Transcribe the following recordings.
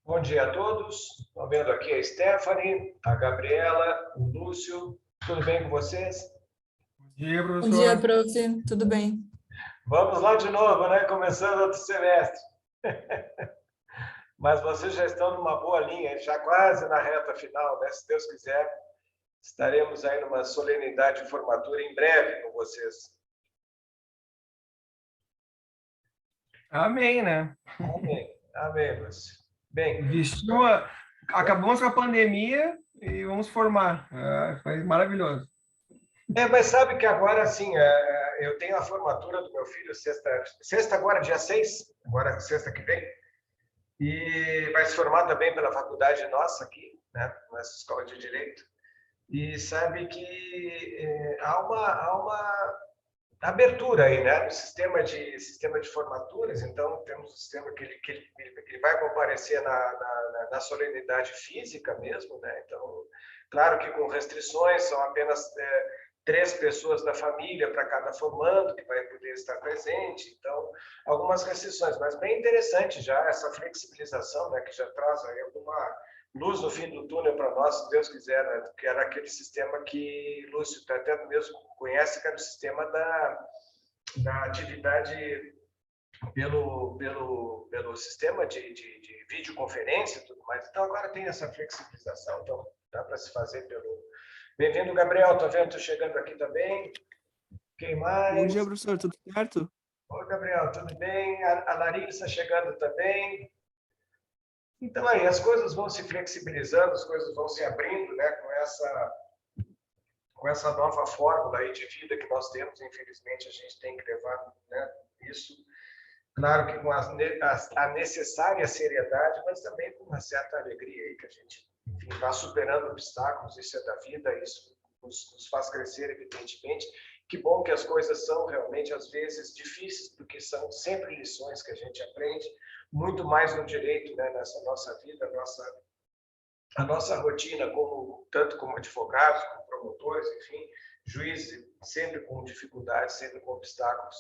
Bom dia a todos. Estou vendo aqui a Stephanie, a Gabriela, o Lúcio. Tudo bem com vocês? Bom dia, Bom dia, professor. prof. Tudo bem? Vamos lá de novo, né? Começando outro semestre. Mas vocês já estão numa boa linha, já quase na reta final, né? Se Deus quiser, estaremos aí numa solenidade de formatura em breve com vocês. Amém, né? Amém. Amém, Lúcio. Bem, Acabamos com a pandemia e vamos formar. Foi maravilhoso. mas sabe que agora, assim, eu tenho a formatura do meu filho sexta agora, dia 6, agora sexta que vem, e vai se formar também pela faculdade nossa aqui, né, nessa escola de Direito, e sabe que há uma abertura aí, né, no sistema de formaturas. Então temos um sistema que ele vai comparecer na solenidade física mesmo, né, então, claro que com restrições, são apenas 3 pessoas da família para cada formando que vai poder estar presente, então algumas restrições, mas bem interessante já essa flexibilização, né, que já traz aí alguma luz no fim do túnel para nós, se Deus quiser, né, que era aquele sistema que Lúcio até mesmo conhece, que era o sistema da atividade pelo sistema de videoconferência e tudo mais. Então agora tem essa flexibilização, então dá para se fazer pelo... Bem-vindo, Gabriel, estou vendo tu chegando aqui também. Quem mais? Bom dia, professor, tudo certo? Oi, Gabriel, tudo bem? A Larissa chegando também. Então aí, as coisas vão se flexibilizando, as coisas vão se abrindo, né, com essa nova fórmula aí de vida que nós temos. Infelizmente, a gente tem que levar, né, isso, claro que com a necessária seriedade, mas também com uma certa alegria aí, que a gente, enfim, vai superando obstáculos. Isso é da vida, isso nos faz crescer, evidentemente. Que bom que as coisas são realmente, às vezes, difíceis, porque são sempre lições que a gente aprende, muito mais no direito, né, nessa nossa vida, a nossa rotina, tanto como advogados, como promotores, enfim, juízes, sempre com dificuldades, sempre com obstáculos,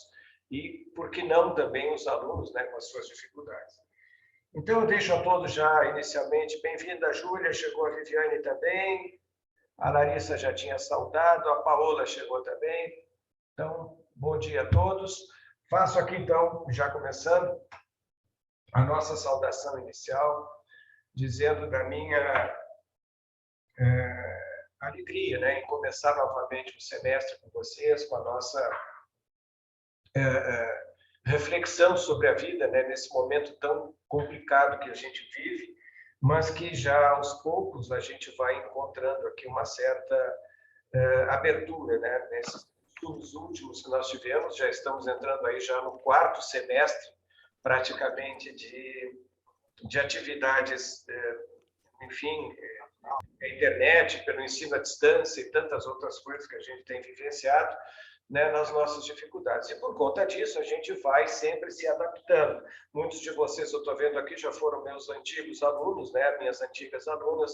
e, por que não, também os alunos, né, com as suas dificuldades. Então, eu deixo a todos já, inicialmente, bem-vinda, Júlia, chegou a Viviane também, a Larissa já tinha saudado, a Paola chegou também. Então, bom dia a todos. Faço aqui, então, já começando, a nossa saudação inicial, dizendo da minha alegria, né, em começar novamente o semestre com vocês, com a nossa reflexão sobre a vida, né, nesse momento tão complicado que a gente vive, mas que já aos poucos a gente vai encontrando aqui uma certa abertura, né, nesses estudos últimos que nós tivemos. Já estamos entrando aí já no 4º semestre, praticamente, de atividades, enfim, a internet, pelo ensino à distância e tantas outras coisas que a gente tem vivenciado, né, nas nossas dificuldades. E por conta disso, a gente vai sempre se adaptando. Muitos de vocês, eu estou vendo aqui, já foram meus antigos alunos, né, minhas antigas alunas.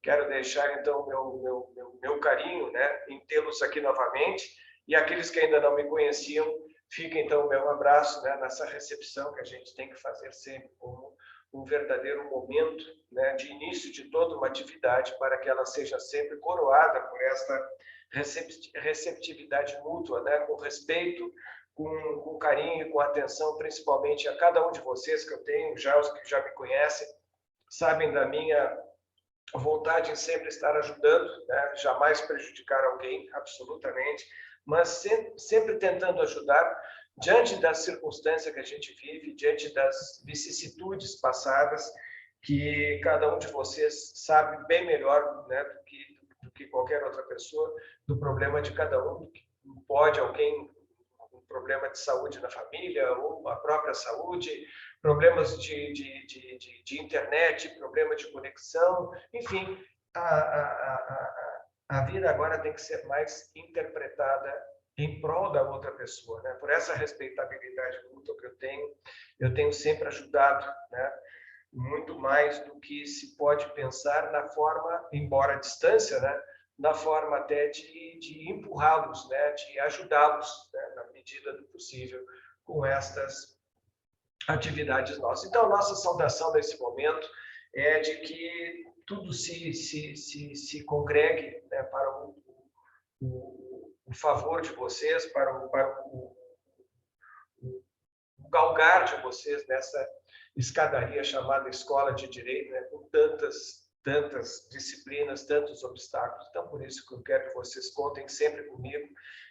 Quero deixar, então, meu carinho, né, em tê-los aqui novamente. E aqueles que ainda não me conheciam, fica, então, o meu abraço, né, nessa recepção que a gente tem que fazer sempre como um verdadeiro momento, né, de início de toda uma atividade, para que ela seja sempre coroada por esta receptividade mútua, né, com respeito, com carinho, com atenção, principalmente a cada um de vocês que eu tenho, já os que já me conhecem, sabem da minha vontade em sempre estar ajudando, né, jamais prejudicar alguém, absolutamente, mas sempre tentando ajudar diante da circunstância que a gente vive, diante das vicissitudes passadas, que cada um de vocês sabe bem melhor, né, do que qualquer outra pessoa, do problema de cada um. Pode alguém com um problema de saúde na família, ou a própria saúde, problemas de internet, problema de conexão, enfim, a vida agora tem que ser mais interpretada em prol da outra pessoa, né? Por essa respeitabilidade mútua que eu tenho sempre ajudado, né, muito mais do que se pode pensar na forma, embora à distância, né, na forma até de empurrá-los, né, de ajudá-los, né, na medida do possível, com estas atividades nossas. Então, nossa saudação nesse momento é de que tudo se congregue, né, para o favor de vocês, para o galgar de vocês nessa escadaria chamada Escola de Direito, né, com tantas disciplinas, tantos obstáculos. Então, por isso que eu quero que vocês contem sempre comigo.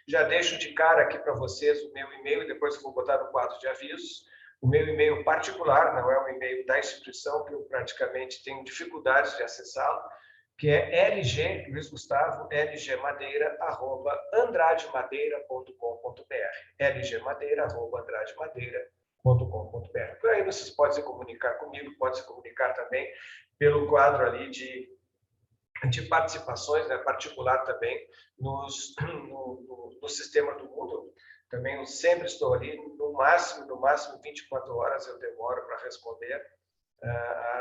Já deixo de cara aqui para vocês o meu e-mail, e depois eu vou botar no quadro de avisos. O meu e-mail particular, não é o e-mail da instituição, que eu praticamente tenho dificuldades de acessá-lo, que é LG, Luiz Gustavo, lgmadeira@andradeMadeira.com.br. lgmadeira@andradeMadeira.com.br. Por aí vocês podem se comunicar comigo, podem se comunicar também pelo quadro ali de participações, né, particular também, no sistema do Moodle. Também eu sempre estou ali, no máximo 24 horas eu demoro para responder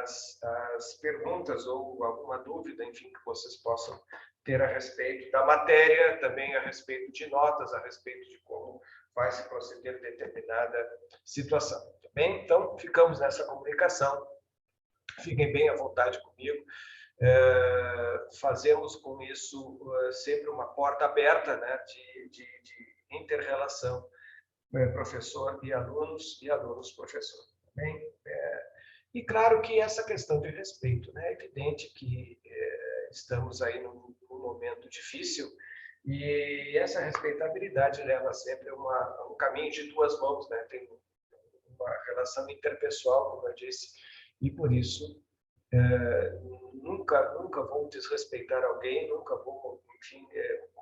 as perguntas ou alguma dúvida, enfim, que vocês possam ter a respeito da matéria, também a respeito de notas, a respeito de como vai se proceder determinada situação. Tá bem? Então, ficamos nessa comunicação. Fiquem bem à vontade comigo. Fazemos com isso sempre uma porta aberta, né, de inter-relação professor e alunos professor. Tá bem? E claro que essa questão de respeito, né? É evidente que estamos aí num momento difícil e essa respeitabilidade leva sempre a um caminho de duas mãos, né? Tem uma relação interpessoal, como eu disse, e por isso nunca vou desrespeitar alguém, nunca vou, enfim,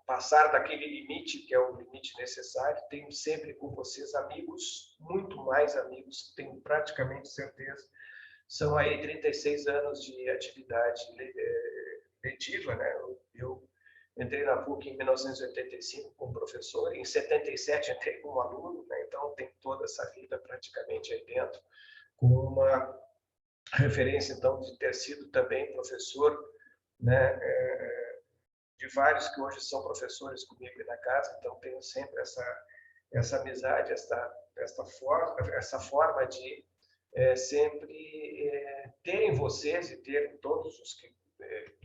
passar daquele limite que é o limite necessário. Tenho sempre com vocês amigos, muito mais amigos, tenho praticamente certeza. São aí 36 anos de atividade letiva, né? Eu entrei na PUC em 1985 como professor, em 77 entrei como aluno, né? Então tem toda essa vida praticamente aí dentro, com uma referência então de ter sido também professor, né? De vários que hoje são professores comigo na casa, então tenho sempre essa amizade, essa forma de sempre terem vocês e terem todos os que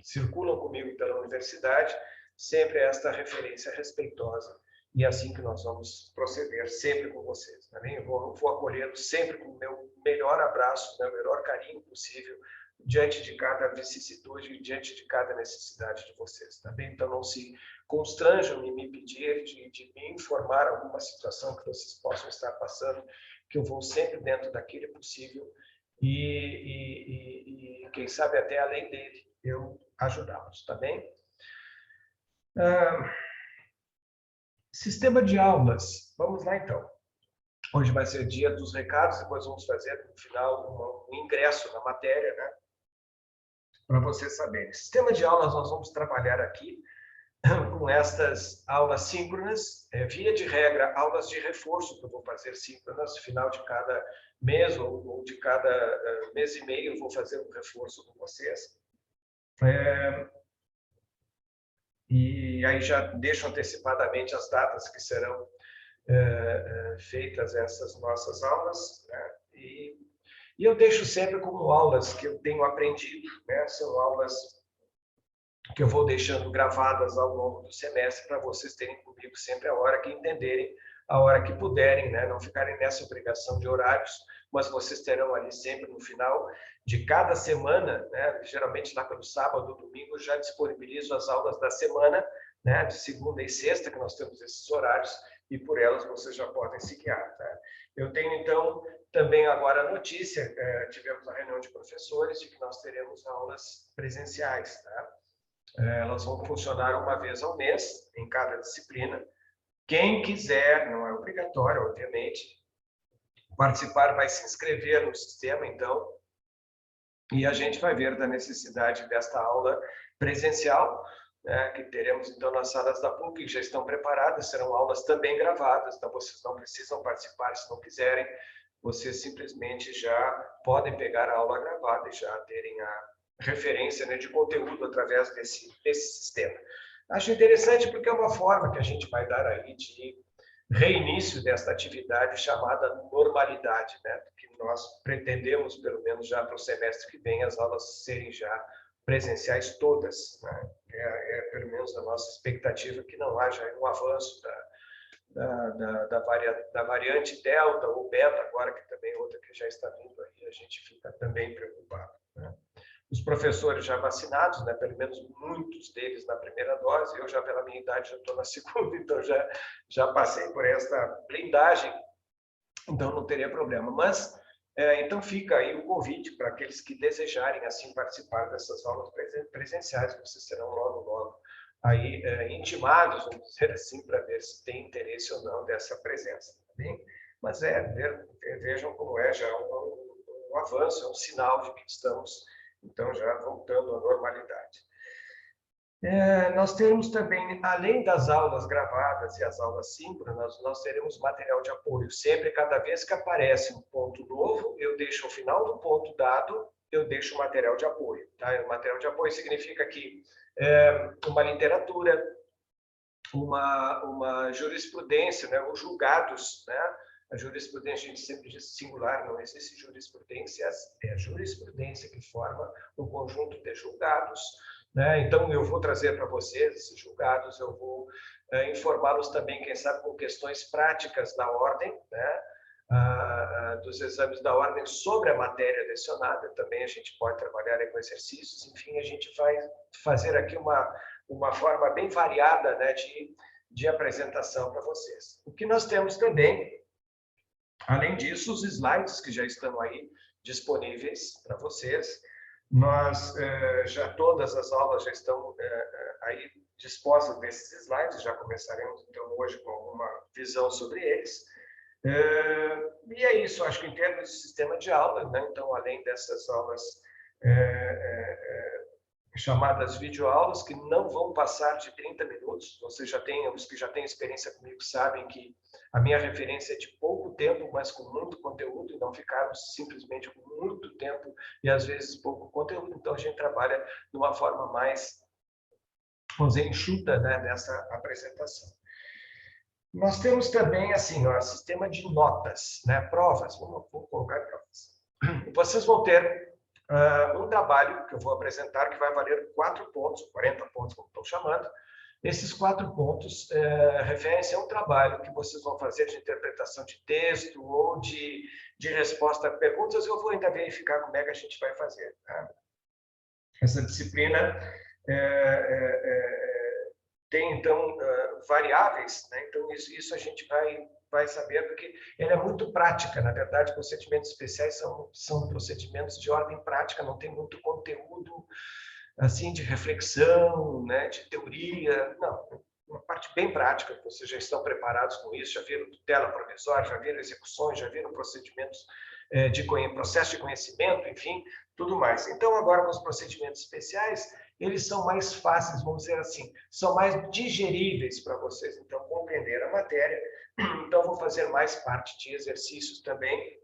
circulam comigo pela universidade, sempre esta referência respeitosa. E é assim que nós vamos proceder sempre com vocês. Também eu vou acolhê-los sempre com o meu melhor abraço, o meu melhor carinho possível, diante de cada vicissitude, diante de cada necessidade de vocês. Também, então, não se constranjam em me pedir, de me informar alguma situação que vocês possam estar passando, que eu vou sempre dentro daquele possível e quem sabe até além dele, eu ajudá-los, tá bem? Sistema de aulas. Vamos lá, então. Hoje vai ser dia dos recados, depois vamos fazer, no final, um ingresso na matéria, né? Para vocês saberem. Sistema de aulas, nós vamos trabalhar aqui com estas aulas síncronas, via de regra, aulas de reforço que eu vou fazer síncronas, no final de cada mês ou de cada mês e meio, eu vou fazer um reforço com vocês. E aí já deixo antecipadamente as datas que serão feitas essas nossas aulas, né? E eu deixo sempre como aulas que eu tenho aprendido, né? São aulas que eu vou deixando gravadas ao longo do semestre para vocês terem comigo sempre a hora que entenderem, a hora que puderem, né? Não ficarem nessa obrigação de horários, mas vocês terão ali sempre no final de cada semana, né? Geralmente lá pelo sábado ou domingo, eu já disponibilizo as aulas da semana, né? De segunda e sexta, que nós temos esses horários, e por elas vocês já podem se guiar. Tá? Eu tenho, então, também agora a notícia, tivemos a reunião de professores, de que nós teremos aulas presenciais. Tá? Elas vão funcionar uma vez ao mês, em cada disciplina. Quem quiser, não é obrigatório, obviamente, participar vai se inscrever no sistema, então, e a gente vai ver da necessidade desta aula presencial, né, que teremos, então, nas salas da PUC, que já estão preparadas, serão aulas também gravadas, então vocês não precisam participar se não quiserem, vocês simplesmente já podem pegar a aula gravada e já terem a referência, né, de conteúdo através desse sistema. Acho interessante porque é uma forma que a gente vai dar aí de reinício desta atividade chamada normalidade, né? Que nós pretendemos, pelo menos já para o semestre que vem, as aulas serem já presenciais todas, né? Pelo menos a nossa expectativa que não haja um avanço da variante Delta ou Beta, agora que também é outra que já está vindo aí, a gente fica também preocupado, né? Os professores já vacinados, né, pelo menos muitos deles na primeira dose, eu já pela minha idade já estou na segunda, então já passei por esta blindagem, então não teria problema. Mas, então fica aí o convite para aqueles que desejarem assim participar dessas aulas presenciais, que vocês serão logo aí intimados, vamos dizer assim, para ver se tem interesse ou não dessa presença. Tá bem? Mas vejam como é já um avanço, é um sinal de que estamos então já voltando à normalidade. Nós temos também, além das aulas gravadas e as aulas síncronas, nós teremos material de apoio. Sempre, cada vez que aparece um ponto novo, eu deixo ao final do ponto dado, eu deixo o material de apoio. Tá? O material de apoio significa que uma literatura, uma jurisprudência, né? Os julgados, né? A jurisprudência, a gente sempre diz singular, não existe jurisprudências, é a jurisprudência que forma um conjunto de julgados, né? Então, eu vou trazer para vocês esses julgados, eu vou informá-los também, quem sabe, com questões práticas da ordem, né? Dos exames da ordem sobre a matéria lecionada, também a gente pode trabalhar com exercícios, enfim, a gente vai fazer aqui uma forma bem variada, né, de apresentação para vocês. O que nós temos também, além disso, os slides que já estão aí disponíveis para vocês. Nós, já todas as aulas já estão aí dispostas nesses slides, já começaremos então hoje com alguma visão sobre eles. E é isso, acho que em termos de sistema de aula, né? Então, além dessas aulas chamadas videoaulas, que não vão passar de 30 minutos, vocês já têm, os que já têm experiência comigo sabem que a minha referência é de pouco tempo, mas com muito conteúdo, e não ficarmos simplesmente com muito tempo e às vezes pouco conteúdo, então a gente trabalha de uma forma mais, vamos dizer, enxuta, né, nessa apresentação. Nós temos também, assim, o sistema de notas, né? Provas, vou colocar provas. Vocês vão ter um trabalho que eu vou apresentar que vai valer 4 pontos, 40 pontos, como estou chamando. Esses 4 pontos referem-se a um trabalho que vocês vão fazer de interpretação de texto ou de resposta a perguntas. Eu vou ainda verificar como é que a gente vai fazer. Tá? Essa disciplina tem, então, variáveis, né? Então, isso a gente vai saber, porque ela é muito prática. Na verdade, procedimentos especiais são procedimentos de ordem prática, não tem muito conteúdo assim de reflexão, né, de teoria, não. Uma parte bem prática, vocês já estão preparados com isso, já viram tutela provisória, já viram execuções, já viram procedimentos processo de conhecimento, enfim, tudo mais. Então, agora, com os procedimentos especiais, eles são mais fáceis, vamos dizer assim, são mais digeríveis para vocês, então, compreender a matéria. Então, vou fazer mais parte de exercícios também,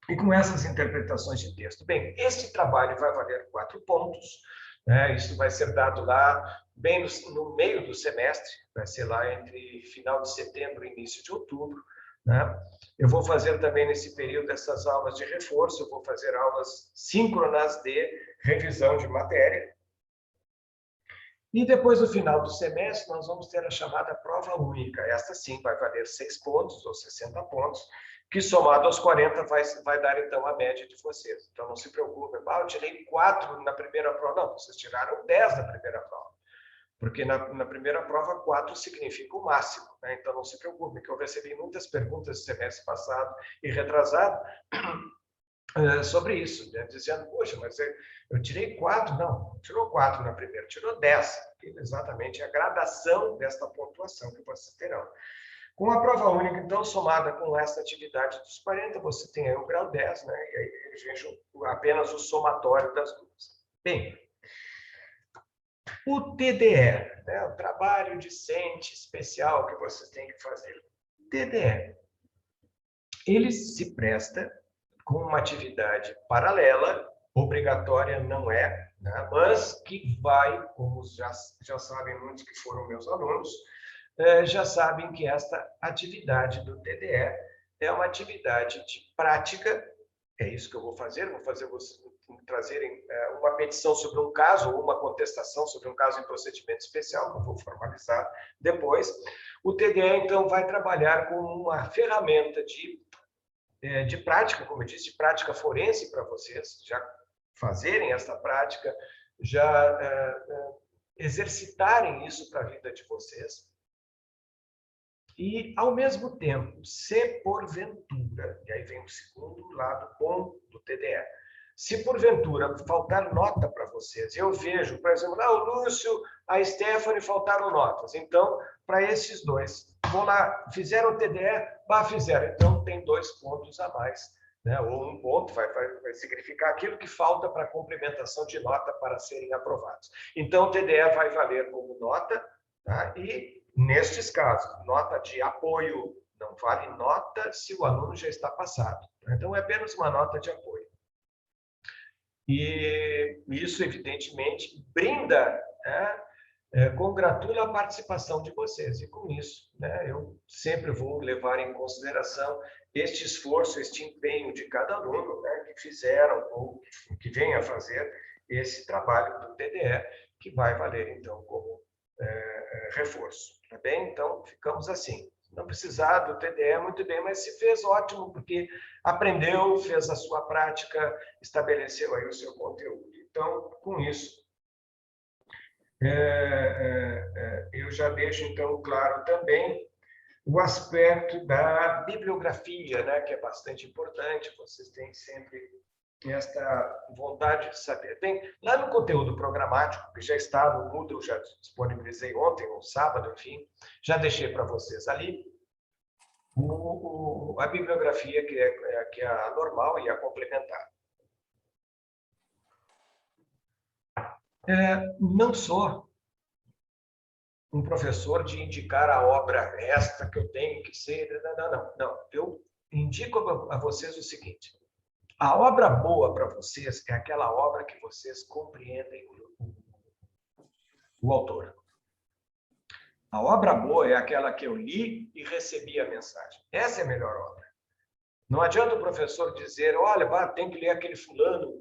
e com essas interpretações de texto. Bem, este trabalho vai valer 4 pontos, né? Isso vai ser dado lá, bem no meio do semestre, vai ser lá entre final de setembro e início de outubro, né? Eu vou fazer também nesse período essas aulas de reforço, eu vou fazer aulas síncronas de revisão de matéria. E depois, no final do semestre, nós vamos ter a chamada prova única. Esta sim vai valer 6 pontos ou 60 pontos, que somado aos 40 vai dar, então, a média de vocês. Então, não se preocupem. Eu tirei 4 na primeira prova. Não, vocês tiraram 10 na primeira prova. Porque na primeira prova, 4 significa o máximo, né? Então, não se preocupem, que eu recebi muitas perguntas no semestre passado e retrasado sobre isso, né? Dizendo, poxa, mas eu tirei 4. Não, tirou 4 na primeira, tirou 10. Exatamente a gradação desta pontuação que vocês terão. Com a prova única, então, somada com essa atividade dos 40, você tem aí o grau 10, né? E aí eles vejam apenas o somatório das duas. Bem, o TDE, né? O trabalho discente especial que vocês têm que fazer. O TDE, ele se presta com uma atividade paralela, obrigatória não é, né? Mas que vai, como já sabem muitos que foram meus alunos, já sabem que esta atividade do TDE é uma atividade de prática. É isso que eu vou fazer vocês trazerem uma petição sobre um caso ou uma contestação sobre um caso em procedimento especial, que eu vou formalizar depois. O TDE, então, vai trabalhar com uma ferramenta de prática, como eu disse, de prática forense para vocês já fazerem essa prática, já exercitarem isso para a vida de vocês. E, ao mesmo tempo, se porventura, e aí vem o segundo lado bom do TDE, se porventura faltar nota para vocês, eu vejo, por exemplo, o Lúcio, a Stephanie faltaram notas. Então, para esses dois, vou lá, fizeram o TDE, fizeram. Então, tem 2 pontos a mais, né? Ou 1 ponto, vai significar aquilo que falta para a complementação de nota para serem aprovados. Então, o TDE vai valer como nota, tá? E, nestes casos, nota de apoio não vale nota se o aluno já está passado. Então, é apenas uma nota de apoio. E isso, evidentemente, brinda, congratula a participação de vocês. E, com isso, eu sempre vou levar em consideração este esforço, este empenho de cada aluno, que fizeram ou que vem a fazer esse trabalho do TDE, que vai valer, então, como reforço. Tá bem? Então, ficamos assim. Não precisar do TDE, muito bem, mas se fez, ótimo, porque aprendeu, fez a sua prática, estabeleceu aí o seu conteúdo. Então, com isso, eu já deixo, então, claro também o aspecto da bibliografia, que é bastante importante, vocês têm sempre esta vontade de saber. Bem, lá no conteúdo programático, que já está no Moodle, já disponibilizei ontem, ou sábado, enfim, já deixei para vocês ali a bibliografia que é a normal e a complementar. Não sou um professor de indicar a obra esta que eu tenho que ser... Não. Eu indico a vocês o seguinte: a obra boa para vocês é aquela obra que vocês compreendem o autor. A obra boa é aquela que eu li e recebi a mensagem. Essa é a melhor obra. Não adianta o professor dizer, olha, tem que ler aquele fulano,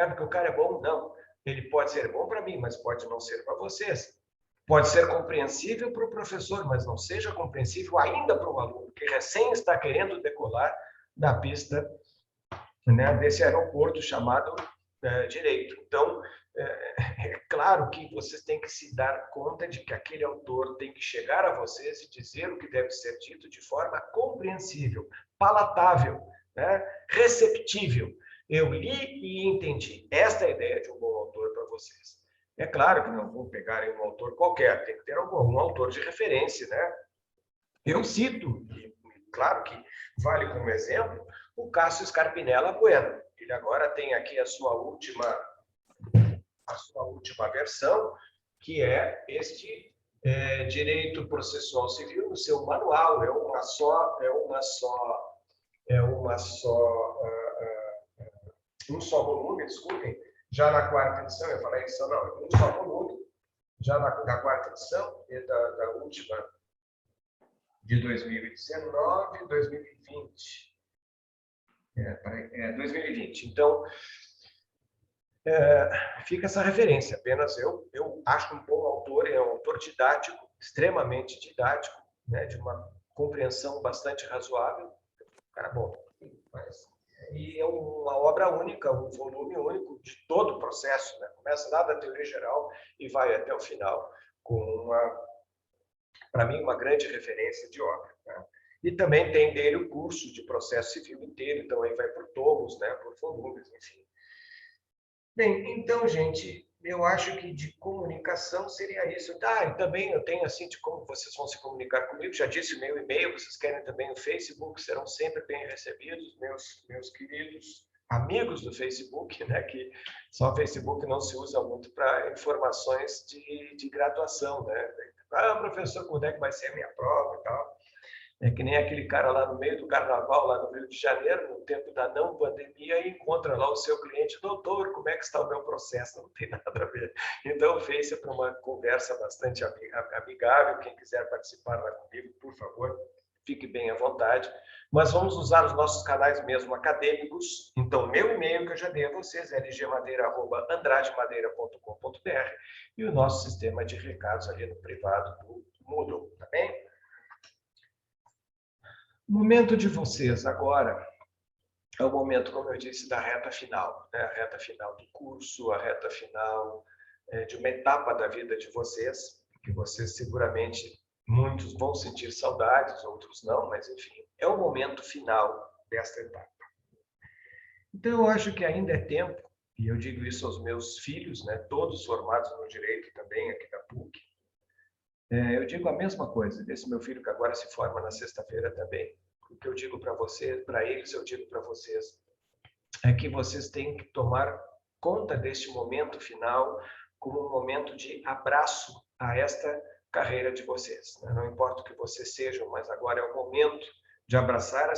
porque o cara é bom. Não. Ele pode ser bom para mim, mas pode não ser para vocês. Pode ser compreensível para o professor, mas não seja compreensível ainda para o aluno, que recém está querendo decolar da pista, desse aeroporto chamado direito. Então, é claro que vocês têm que se dar conta de que aquele autor tem que chegar a vocês e dizer o que deve ser dito de forma compreensível, palatável, receptível. Eu li e entendi. Esta é a ideia de um bom autor para vocês. É claro que não vão pegar um autor qualquer, tem que ter algum autor de referência, Eu cito, e claro que vale como exemplo, o Cássio Scarpinella Bueno. Ele agora tem aqui a sua última versão, que é este Direito Processual Civil no seu manual. Um só volume, desculpem, já na 4ª edição, eu falei edição, não, um só volume, já na 4ª edição, e da última de 2019, 2020. 2020. Então, fica essa referência. Apenas eu acho um bom autor, é um autor didático, extremamente didático, de uma compreensão bastante razoável. Cara bom. E é uma obra única, um volume único de todo o processo. Começa lá da teoria geral e vai até o final, com para mim, uma grande referência de obra. E também tem dele o curso de processo civil inteiro, então aí vai por tomos, por volumes, enfim. Bem, então, gente, eu acho que de comunicação seria isso. E também eu tenho, assim, de como vocês vão se comunicar comigo, já disse o meu e-mail, vocês querem também o Facebook, serão sempre bem recebidos, meus queridos amigos do Facebook, que só o Facebook não se usa muito para informações de graduação, professor, quando é que vai ser a minha prova e tal? É que nem aquele cara lá no meio do carnaval, lá no Rio de Janeiro, no tempo da não pandemia, e encontra lá o seu cliente: doutor, como é que está o meu processo? Não tem nada a ver. Então, fez para uma conversa bastante amigável. Quem quiser participar lá comigo, por favor, fique bem à vontade. Mas vamos usar os nossos canais mesmo acadêmicos. Então, meu e-mail que eu já dei a vocês é lgmadeira@andrademadeira.com.br, e o nosso sistema de recados ali no privado do Moodle, tá bem? O momento de vocês agora é o momento, como eu disse, da reta final, né? A reta final do curso, a reta final de uma etapa da vida de vocês, que vocês seguramente, muitos vão sentir saudades, outros não, mas enfim, é o momento final desta etapa. Então, eu acho que ainda é tempo, e eu digo isso aos meus filhos, né? Todos formados no direito também, aqui da PUC, eu digo a mesma coisa desse meu filho que agora se forma na sexta-feira também. O que eu digo para vocês, para eles, eu digo para vocês, é que vocês têm que tomar conta deste momento final como um momento de abraço a esta carreira de vocês. Não importa o que vocês sejam, mas agora é o momento de abraçar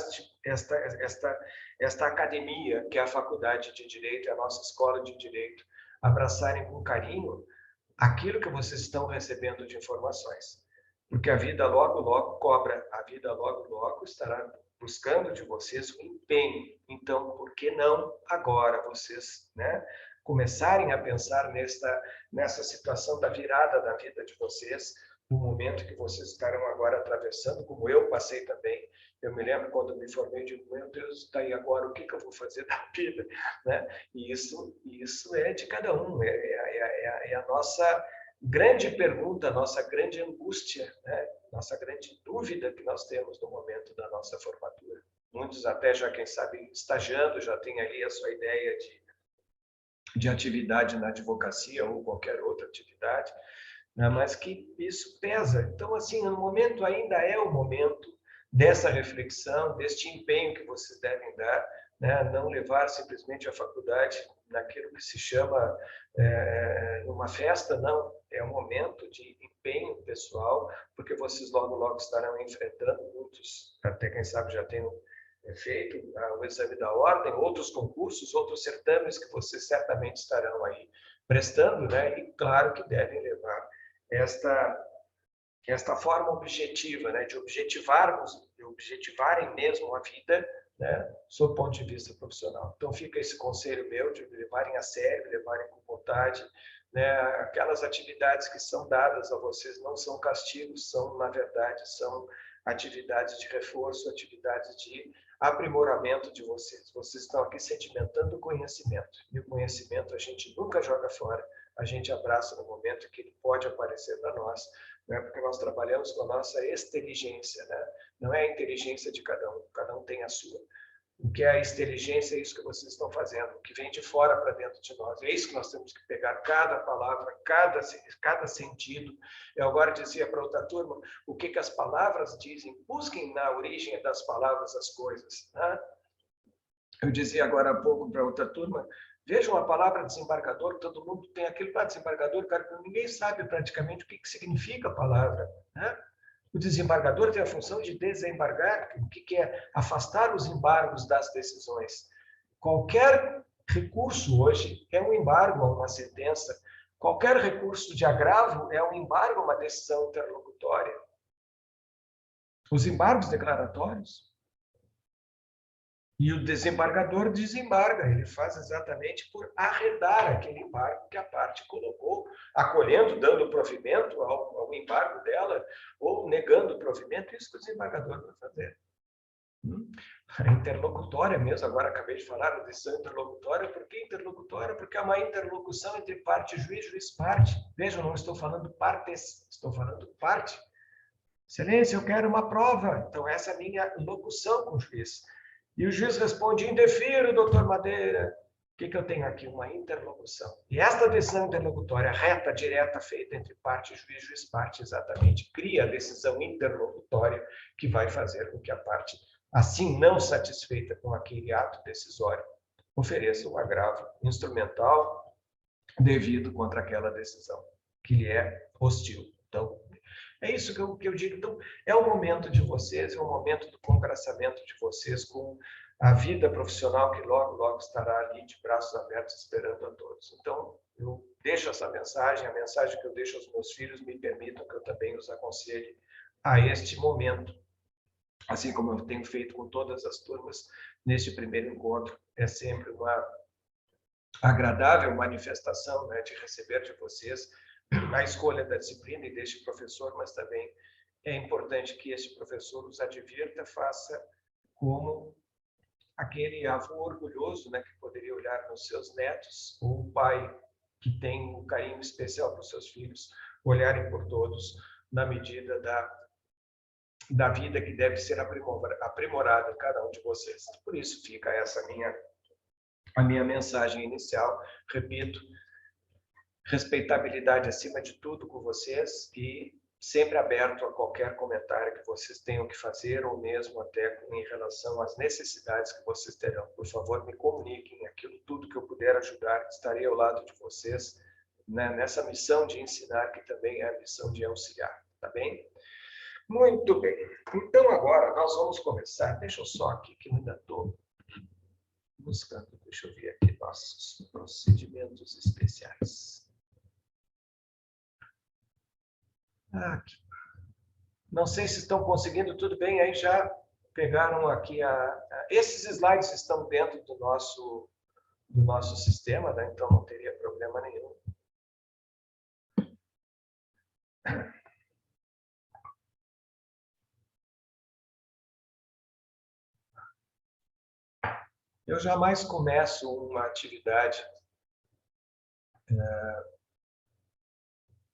esta academia, que é a Faculdade de Direito, é a nossa escola de direito, abraçarem com carinho aquilo que vocês estão recebendo de informações. Porque a vida logo, logo cobra, a vida logo, logo estará buscando de vocês o empenho. Então, por que não agora vocês, né, começarem a pensar nessa situação da virada da vida de vocês, no momento que vocês estarão agora atravessando, como eu passei também. Eu me lembro quando eu me formei, eu digo: meu Deus, está aí agora, o que eu vou fazer da vida? Né? E isso é de cada um, é a nossa grande pergunta, a nossa grande angústia, né? Nossa grande dúvida que nós temos no momento da nossa formatura. Muitos até já, quem sabe, estagiando, já tem ali a sua ideia de atividade na advocacia ou qualquer outra atividade, né? Mas que isso pesa. Então, assim, no momento ainda é o momento dessa reflexão, deste empenho que vocês devem dar, né? Não levar simplesmente a faculdade naquilo que se chama uma festa, não. É um momento de empenho pessoal, porque vocês logo, logo estarão enfrentando, muitos, até quem sabe já tenham feito o exame da ordem, outros concursos, outros certames que vocês certamente estarão aí prestando, né? E claro que devem levar esta forma objetiva, né, de objetivarem mesmo a vida, né, sob o ponto de vista profissional. Então, fica esse conselho meu de levarem a sério, levarem com vontade, né, aquelas atividades que são dadas a vocês não são castigos, são, na verdade, são atividades de reforço, atividades de aprimoramento de vocês. Vocês estão aqui sedimentando conhecimento, e o conhecimento a gente nunca joga fora, a gente abraça no momento que ele pode aparecer para nós, né? Porque nós trabalhamos com a nossa inteligência, né? Não é a inteligência de cada um tem a sua. O que é a inteligência é isso que vocês estão fazendo, o que vem de fora para dentro de nós. É isso que nós temos que pegar, cada palavra, cada sentido. Eu agora dizia para outra turma, o que as palavras dizem, busquem na origem das palavras as coisas, né? Eu dizia agora há pouco para outra turma, vejam a palavra desembargador, todo mundo tem aquilo para desembargador, cara, ninguém sabe praticamente o que significa a palavra, né? O desembargador tem a função de desembargar, o que é afastar os embargos das decisões. Qualquer recurso hoje é um embargo a uma sentença, qualquer recurso de agravo é um embargo a uma decisão interlocutória. Os embargos declaratórios. E o desembargador desembarga, ele faz exatamente por arredar aquele embargo que a parte colocou, acolhendo, dando provimento ao embargo dela, ou negando o provimento, isso que o desembargador vai fazer. A interlocutória mesmo, agora acabei de falar da decisão interlocutória. Por que interlocutória? Porque é uma interlocução entre parte, juiz, juiz-parte. Vejam, não estou falando partes, estou falando parte. Excelência, eu quero uma prova. Então, essa é a minha locução com o juiz. E o juiz responde: indefiro, doutor Madeira. O que eu tenho aqui? Uma interlocução. E esta decisão interlocutória, reta, direta, feita entre parte, juiz, juiz-parte, exatamente, cria a decisão interlocutória que vai fazer com que a parte, assim não satisfeita com aquele ato decisório, ofereça um agravo instrumental devido contra aquela decisão, que lhe é hostil. Então, É isso que eu digo. Então, é o momento de vocês, é o momento do congraçamento de vocês com a vida profissional que logo, logo estará ali de braços abertos esperando a todos. Então, eu deixo essa mensagem, a mensagem que eu deixo aos meus filhos, me permitam que eu também os aconselhe a este momento, assim como eu tenho feito com todas as turmas neste primeiro encontro. É sempre uma agradável manifestação, né, de receber de vocês a escolha da disciplina e deste professor, mas também é importante que este professor os advirta, faça como aquele avô orgulhoso, né, que poderia olhar nos seus netos, ou o pai que tem um carinho especial para os seus filhos, olharem por todos na medida da vida que deve ser aprimorada em cada um de vocês. Por isso fica essa a minha mensagem inicial. Repito, respeitabilidade acima de tudo com vocês e sempre aberto a qualquer comentário que vocês tenham que fazer, ou mesmo até em relação às necessidades que vocês terão. Por favor, me comuniquem aquilo tudo que eu puder ajudar, estarei ao lado de vocês, né, nessa missão de ensinar, que também é a missão de auxiliar, tá bem? Muito bem. Então, agora nós vamos começar. Deixa eu só aqui, que eu ainda estou buscando. Deixa eu ver aqui nossos procedimentos especiais. Aqui. Não sei se estão conseguindo, tudo bem, aí já pegaram aqui esses slides estão dentro do nosso sistema, né? Então não teria problema nenhum. Eu jamais começo uma atividade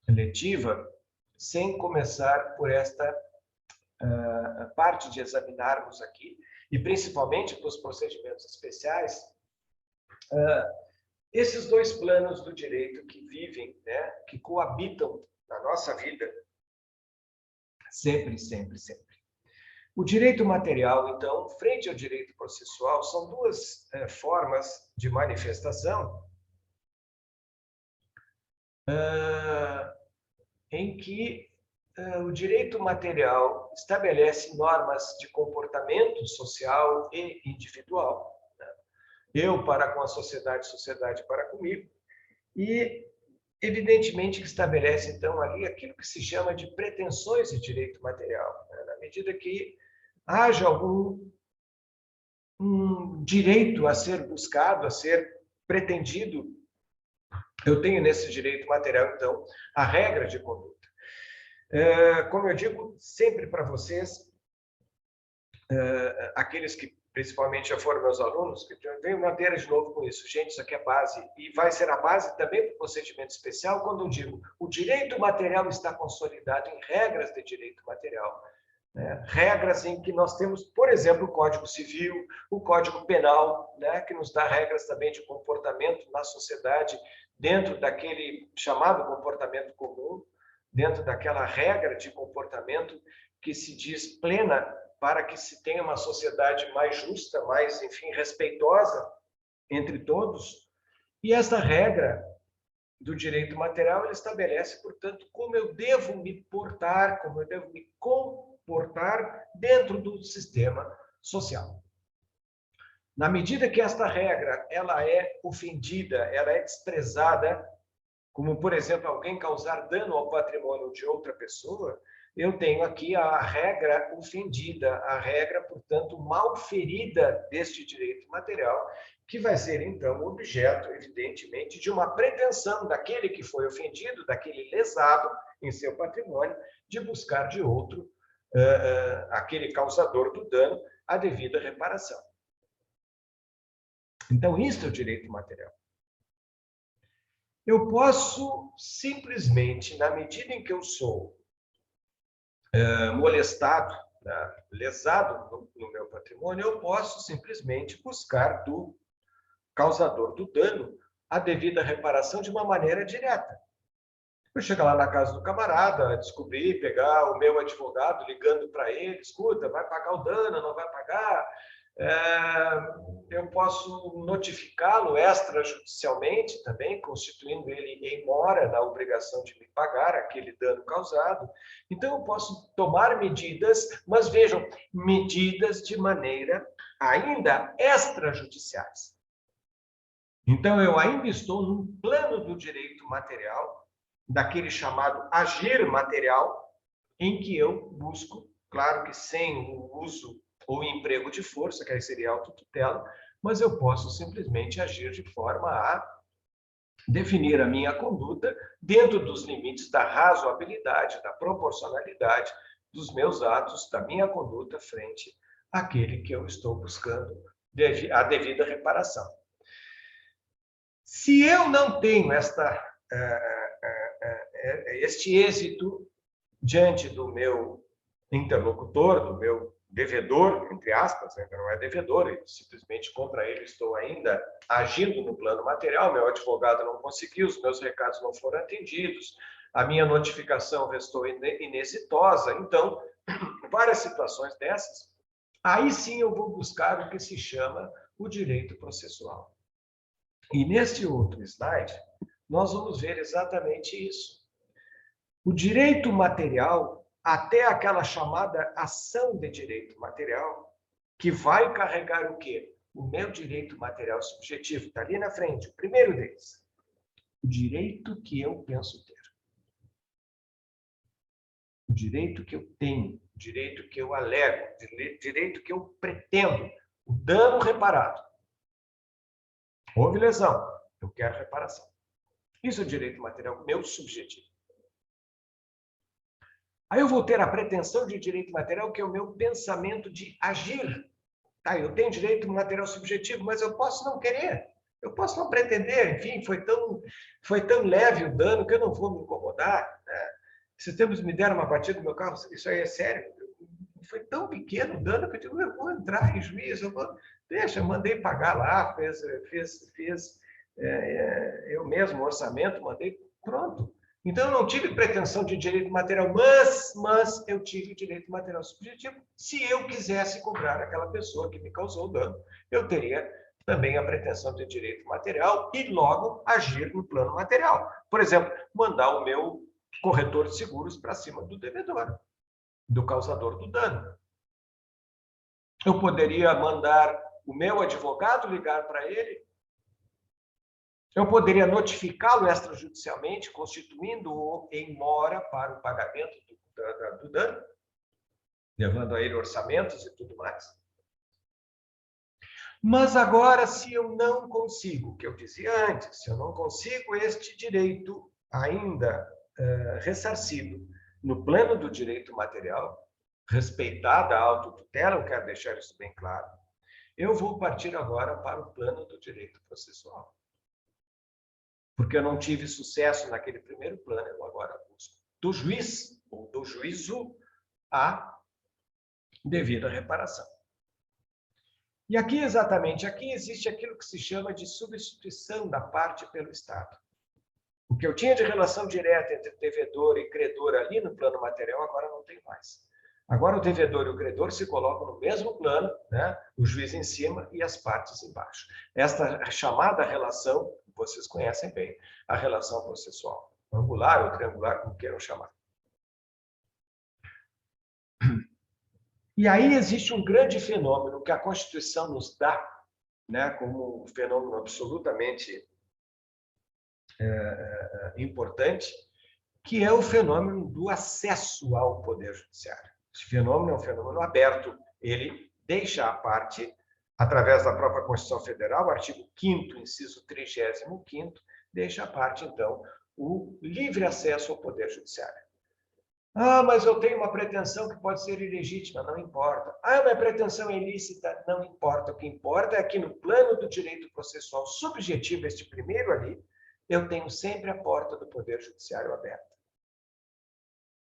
letiva sem começar por esta parte de examinarmos aqui, e principalmente para os procedimentos especiais, esses dois planos do direito que vivem, né, que coabitam na nossa vida, sempre, sempre, sempre. O direito material, então, frente ao direito processual, são duas formas de manifestação em que o direito material estabelece normas de comportamento social e individual, né? Eu para com a sociedade para comigo, e evidentemente que estabelece, então, ali aquilo que se chama de pretensões de direito material, né? Na medida que haja algum direito a ser buscado, a ser pretendido, eu tenho nesse direito material, então, a regra de conduta. Como eu digo sempre para vocês, aqueles que principalmente já foram meus alunos, que eu venho manter de novo com isso. Gente, isso aqui é base, e vai ser a base também para o procedimento especial, quando eu digo o direito material está consolidado em regras de direito material. Né? Regras em que nós temos, por exemplo, o Código Civil, o Código Penal, né? Que nos dá regras também de comportamento na sociedade, dentro daquele chamado comportamento comum, dentro daquela regra de comportamento que se diz plena para que se tenha uma sociedade mais justa, mais, enfim, respeitosa entre todos. E essa regra do direito material, ele estabelece, portanto, como eu devo me portar, como eu devo me comportar dentro do sistema social. Na medida que esta regra ela é ofendida, ela é desprezada, como, por exemplo, alguém causar dano ao patrimônio de outra pessoa, eu tenho aqui a regra ofendida, a regra, portanto, mal ferida deste direito material, que vai ser, então, objeto, evidentemente, de uma pretensão daquele que foi ofendido, daquele lesado em seu patrimônio, de buscar de outro, aquele causador do dano, a devida reparação. Então, isso é o direito material. Eu posso simplesmente, na medida em que eu sou molestado, né, lesado no meu patrimônio, eu posso simplesmente buscar do causador do dano a devida reparação de uma maneira direta. Eu chegar lá na casa do camarada, descobrir, pegar o meu advogado ligando para ele, escuta, vai pagar o dano, não vai pagar? Eu posso notificá-lo extrajudicialmente também, constituindo ele em mora na obrigação de me pagar aquele dano causado. Então, eu posso tomar medidas, mas vejam, medidas de maneira ainda extrajudiciais. Então, eu ainda estou num plano do direito material, daquele chamado agir material, em que eu busco, claro que sem o uso ou emprego de força, que aí seria autotutela, mas eu posso simplesmente agir de forma a definir a minha conduta dentro dos limites da razoabilidade, da proporcionalidade dos meus atos, da minha conduta frente àquele que eu estou buscando a devida reparação. Se eu não tenho este êxito diante do meu interlocutor, do meu devedor, entre aspas, ainda não é devedor, simplesmente contra ele estou ainda agindo no plano material, meu advogado não conseguiu, os meus recados não foram atendidos, a minha notificação restou inexitosa, então, várias situações dessas, aí sim eu vou buscar o que se chama o direito processual. E neste outro slide, nós vamos ver exatamente isso. O direito material, até aquela chamada ação de direito material, que vai carregar o quê? O meu direito material subjetivo, está ali na frente, o primeiro deles. O direito que eu penso ter. O direito que eu tenho, o direito que eu alego, o direito que eu pretendo, o dano reparado. Houve lesão, eu quero reparação. Isso é o direito material meu subjetivo. Aí eu vou ter a pretensão de direito material, que é o meu pensamento de agir. Tá, eu tenho direito material subjetivo, mas eu posso não querer. Eu posso não pretender. Enfim, foi tão leve o dano que eu não vou me incomodar. Né? Esses tempos me deram uma batida no meu carro, isso aí é sério. Foi tão pequeno o dano que eu digo, eu vou entrar em juízo, deixa, mandei pagar lá, eu mesmo orçamento, mandei, pronto. Então, eu não tive pretensão de direito material, mas eu tive direito material subjetivo. Se eu quisesse cobrar aquela pessoa que me causou o dano, eu teria também a pretensão de direito material e logo agir no plano material. Por exemplo, mandar o meu corretor de seguros para cima do devedor, do causador do dano. Eu poderia mandar o meu advogado ligar para ele. Eu poderia notificá-lo extrajudicialmente, constituindo-o em mora para o pagamento do dano, levando a ele orçamentos e tudo mais. Mas agora, se eu não consigo, o que eu dizia antes, se eu não consigo este direito ainda ressarcido no plano do direito material, respeitada a autotutela, eu quero deixar isso bem claro, eu vou partir agora para o plano do direito processual. Porque eu não tive sucesso naquele primeiro plano, eu agora busco do juiz ou do juízo a devida reparação. E aqui, exatamente, aqui existe aquilo que se chama de substituição da parte pelo Estado. O que eu tinha de relação direta entre devedor e credor ali no plano material, agora não tem mais. Agora o devedor e o credor se colocam no mesmo plano, né? O juiz em cima e as partes embaixo. Esta chamada relação, vocês conhecem bem, a relação processual. Angular ou triangular, como queiram chamar. E aí existe um grande fenômeno que a Constituição nos dá, né, como um fenômeno absolutamente importante, que é o fenômeno do acesso ao Poder Judiciário. Esse fenômeno é um fenômeno aberto. Ele deixa a parte, através da própria Constituição Federal, artigo 5º, inciso 35º, deixa a parte, então, o livre acesso ao Poder Judiciário. Ah, mas eu tenho uma pretensão que pode ser ilegítima, não importa. Ah, minha pretensão é ilícita, não importa. O que importa é que no plano do direito processual subjetivo, este primeiro ali, eu tenho sempre a porta do Poder Judiciário aberta.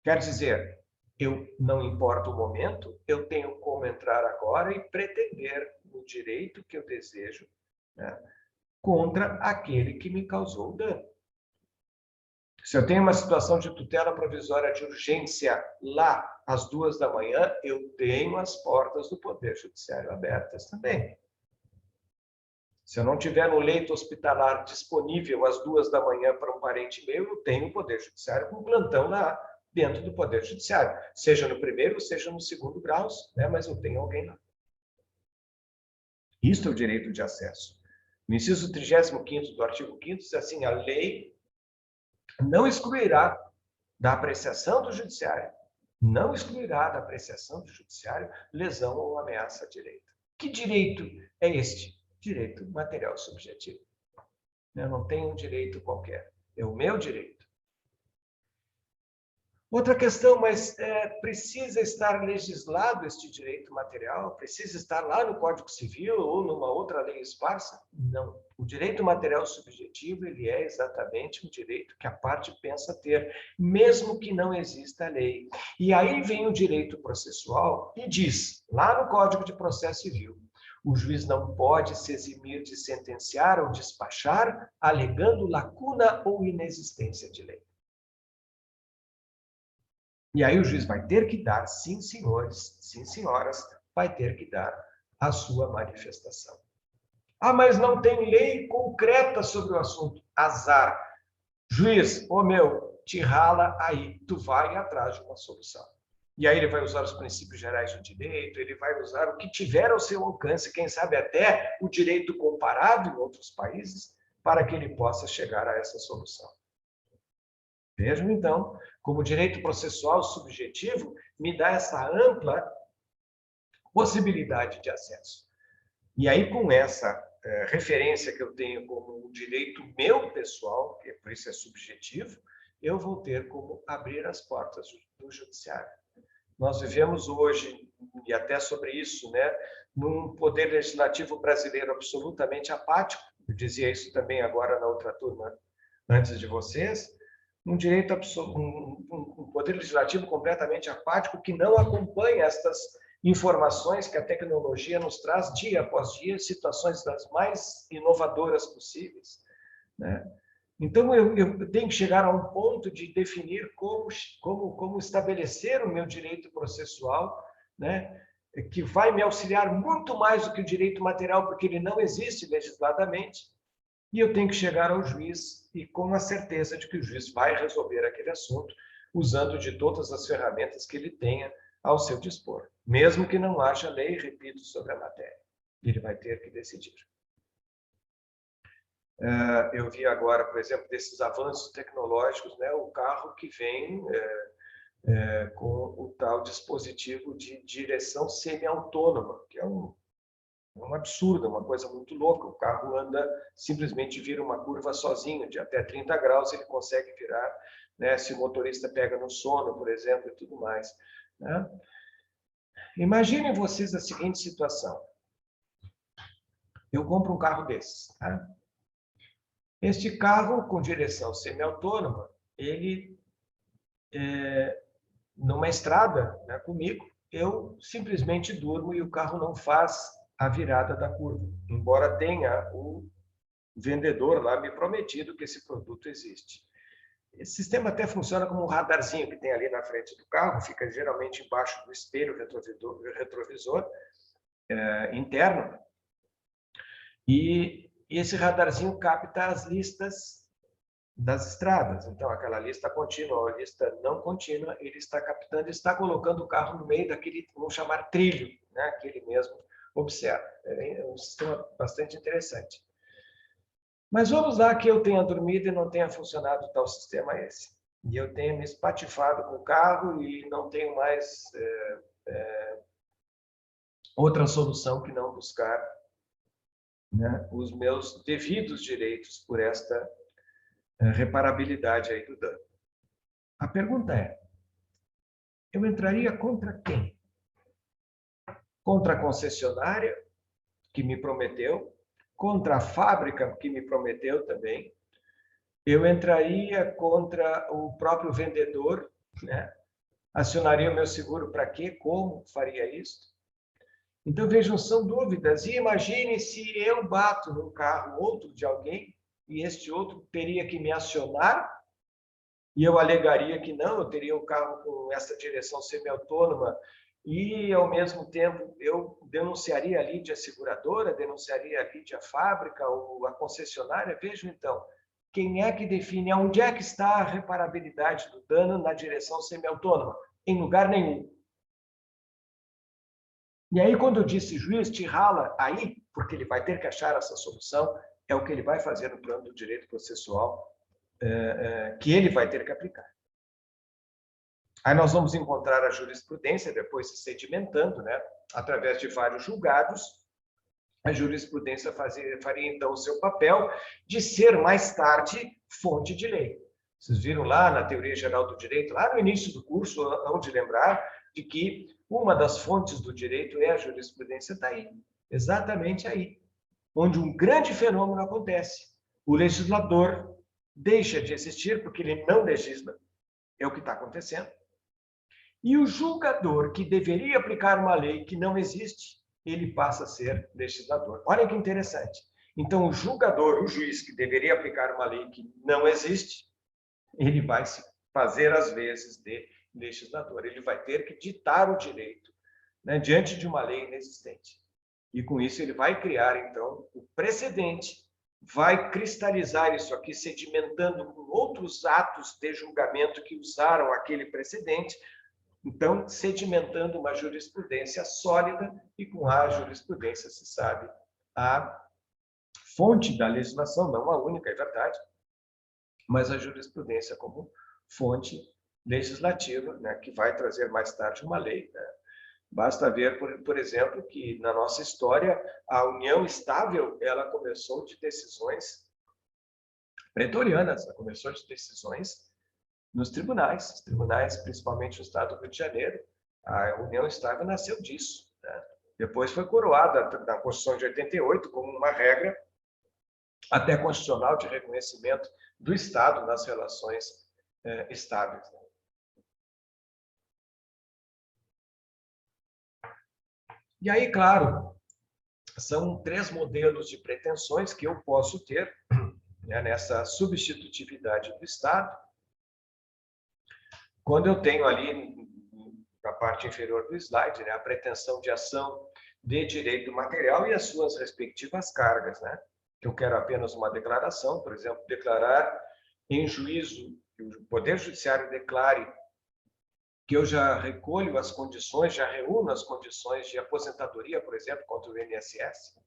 Quer dizer, eu não importa o momento, eu tenho como entrar agora e pretender o direito que eu desejo, né, contra aquele que me causou o dano. Se eu tenho uma situação de tutela provisória de urgência lá às 2 da manhã, eu tenho as portas do Poder Judiciário abertas também. Se eu não tiver no leito hospitalar disponível às 2 da manhã para um parente meu, eu tenho o Poder Judiciário com plantão lá dentro do Poder Judiciário, seja no primeiro, seja no segundo grau, né? Mas eu tenho alguém lá. Isso é o direito de acesso. No inciso 35º do artigo 5º diz assim: a lei não excluirá da apreciação do judiciário, não excluirá da apreciação do judiciário lesão ou ameaça à direito. Que direito é este? Direito material subjetivo. Eu não tenho um direito qualquer, é o meu direito. Outra questão, mas precisa estar legislado este direito material? Precisa estar lá no Código Civil ou numa outra lei esparsa? Não. O direito material subjetivo, ele é exatamente um direito que a parte pensa ter, mesmo que não exista lei. E aí vem o direito processual e diz, lá no Código de Processo Civil, o juiz não pode se eximir de sentenciar ou despachar, alegando lacuna ou inexistência de lei. E aí o juiz vai ter que dar, sim, senhores, sim, senhoras, vai ter que dar a sua manifestação. Ah, mas não tem lei concreta sobre o assunto. Azar. Juiz, te rala aí, tu vai atrás de uma solução. E aí ele vai usar os princípios gerais do direito, ele vai usar o que tiver ao seu alcance, quem sabe até o direito comparado em outros países, para que ele possa chegar a essa solução. Vejam, então, como o direito processual subjetivo me dá essa ampla possibilidade de acesso. E aí, com essa referência que eu tenho como um direito meu pessoal, que por isso é subjetivo, eu vou ter como abrir as portas do judiciário. Nós vivemos hoje, e até sobre isso, né, num poder legislativo brasileiro absolutamente apático, eu dizia isso também agora na outra turma, antes de vocês, um direito absoluto, um poder legislativo completamente apático que não acompanha estas informações que a tecnologia nos traz dia após dia, situações das mais inovadoras possíveis, né? Então, eu tenho que chegar a um ponto de definir como estabelecer o meu direito processual, né? Que vai me auxiliar muito mais do que o direito material, porque ele não existe legisladamente, e eu tenho que chegar ao juiz e com a certeza de que o juiz vai resolver aquele assunto usando de todas as ferramentas que ele tenha ao seu dispor, mesmo que não haja lei, repito, sobre a matéria. Ele vai ter que decidir. Eu vi agora, por exemplo, desses avanços tecnológicos, né, o carro que vem com o tal dispositivo de direção semi-autônoma, que é um absurdo, uma coisa muito louca. O carro anda, simplesmente vira uma curva sozinho, de até 30 graus ele consegue virar, né, se o motorista pega no sono, por exemplo, e tudo mais, né? Imaginem vocês a seguinte situação. Eu compro um carro desses, tá? Este carro com direção semi-autônoma, ele, numa estrada, né, comigo, eu simplesmente durmo e o carro não faz a virada da curva, embora tenha o vendedor lá me prometido que esse produto existe. Esse sistema até funciona como um radarzinho que tem ali na frente do carro, fica geralmente embaixo do espelho retrovisor interno, e esse radarzinho capta as listas das estradas. Então, aquela lista contínua ou lista não contínua, ele está captando e está colocando o carro no meio daquele, vamos chamar, trilho, né, que ele mesmo observa. É um sistema bastante interessante. Mas vamos lá que eu tenha dormido e não tenha funcionado tal sistema esse. E eu tenha me espatifado com o carro e não tenho mais outra solução que não buscar, né, os meus devidos direitos por esta reparabilidade aí do dano. A pergunta é, eu entraria contra quem? Contra a concessionária, que me prometeu, contra a fábrica, que me prometeu também. Eu entraria contra o próprio vendedor, né? Acionaria o meu seguro para quê? Como faria isso? Então, vejam, são dúvidas. E imagine se eu bato num carro outro de alguém e este outro teria que me acionar e eu alegaria que não, eu teria um carro com essa direção semi-autônoma, e, ao mesmo tempo, eu denunciaria a lide seguradora, denunciaria a lide fábrica ou a concessionária. Veja, então, quem é que define onde é que está a reparabilidade do dano na direção semi-autônoma? Em lugar nenhum. E aí, quando eu disse juiz, te rala aí, porque ele vai ter que achar essa solução, é o que ele vai fazer no plano do direito processual, que ele vai ter que aplicar. Aí nós vamos encontrar a jurisprudência depois se sedimentando, né? Através de vários julgados. A jurisprudência faria, então, o seu papel de ser, mais tarde, fonte de lei. Vocês viram lá na Teoria Geral do Direito, lá no início do curso, hão de lembrar de que uma das fontes do direito é a jurisprudência. Está aí, exatamente aí, onde um grande fenômeno acontece. O legislador deixa de existir porque ele não legisla. É o que está acontecendo. E o julgador, que deveria aplicar uma lei que não existe, ele passa a ser legislador. Olha que interessante. Então, o julgador, o juiz, que deveria aplicar uma lei que não existe, ele vai se fazer, às vezes, de legislador. Ele vai ter que ditar o direito, né, diante de uma lei inexistente. E, com isso, ele vai criar, então, o precedente, vai cristalizar isso aqui, sedimentando com outros atos de julgamento que usaram aquele precedente, então, sedimentando uma jurisprudência sólida, e com a jurisprudência se sabe a fonte da legislação, não a única, é verdade, mas a jurisprudência como fonte legislativa, né, que vai trazer mais tarde uma lei. Né? Basta ver, por exemplo, que na nossa história a união estável ela começou de decisões pretorianas, ela começou de decisões nos tribunais, os tribunais, principalmente no estado do Rio de Janeiro. A união estável nasceu disso. Né? Depois foi coroada na Constituição de 88 como uma regra até constitucional de reconhecimento do Estado nas relações estáveis. Né? E aí, claro, são 3 modelos de pretensões que eu posso ter, né, nessa substitutividade do Estado. Quando eu tenho ali, na parte inferior do slide, né, a pretensão de ação de direito material e as suas respectivas cargas, né? Que eu quero apenas uma declaração, por exemplo, declarar em juízo, que o Poder Judiciário declare que eu já recolho as condições, já reúno as condições de aposentadoria, por exemplo, contra o INSS.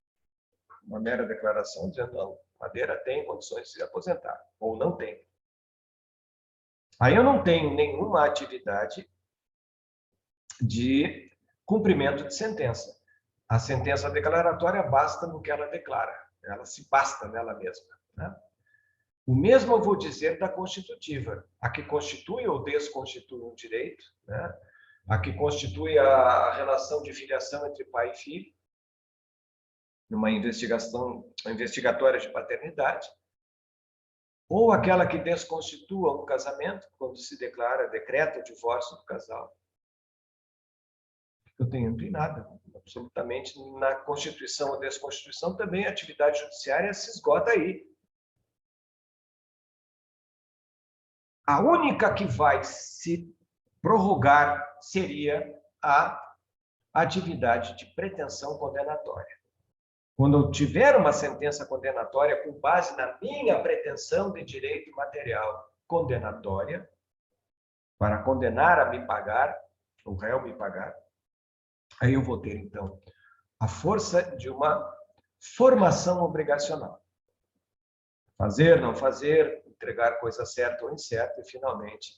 Uma mera declaração dizendo, não, Madeira tem condições de se aposentar, ou não tem. Aí eu não tenho nenhuma atividade de cumprimento de sentença. A sentença declaratória basta no que ela declara, ela se basta nela mesma. Né? O mesmo eu vou dizer da constitutiva, a que constitui ou desconstitui um direito, né? A que constitui a relação de filiação entre pai e filho, numa investigação investigatória de paternidade, ou aquela que desconstitua um casamento, quando se decreta o divórcio do casal. Eu tenho nada, absolutamente, na Constituição ou desconstituição, também a atividade judiciária se esgota aí. A única que vai se prorrogar seria a atividade de pretensão condenatória. Quando eu tiver uma sentença condenatória com base na minha pretensão de direito material condenatória, para condenar a me pagar, o réu me pagar, aí eu vou ter, então, a força de uma formação obrigacional. Fazer, não fazer, entregar coisa certa ou incerta e, finalmente,